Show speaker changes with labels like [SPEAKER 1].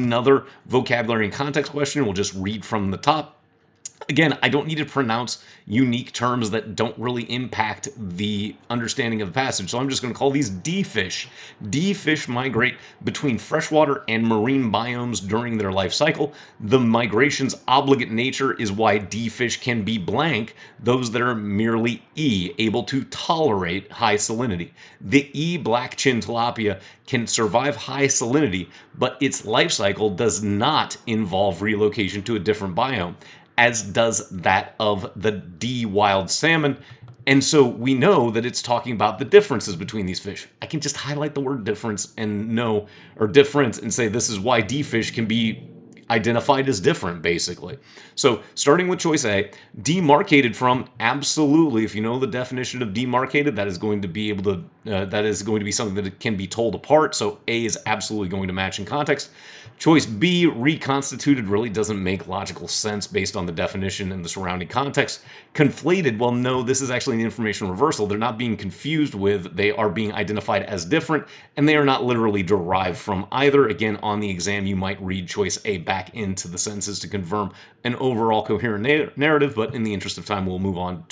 [SPEAKER 1] Another vocabulary and context question. We'll just read from the top. Again, I don't need to pronounce unique terms that don't really impact the understanding of the passage. So I'm just going to call these D fish. D fish migrate between freshwater and marine biomes during their life cycle. The migration's obligate nature is why D fish can be blank, those that are merely E, able to tolerate high salinity. The E black-chin tilapia can survive high salinity, but its life cycle does not involve relocation to a different biome, as does that of the D wild salmon. And so we know that it's talking about the differences between these fish. I can just highlight the word difference and know, or difference, and say this is why D fish can be identified as different, basically. So starting with choice A, demarcated from, absolutely. If you know the definition of demarcated, that is going to be able to that is going to be something that can be told apart. So A is absolutely going to match in context. Choice B, reconstituted, really doesn't make logical sense based on the definition and the surrounding context. Conflated, well, no, this is actually an information reversal. They're not being confused with, they are being identified as different, and they are not literally derived from either. Again, on the exam, you might read choice A back into the sentences to confirm an overall coherent narrative, but in the interest of time, we'll move on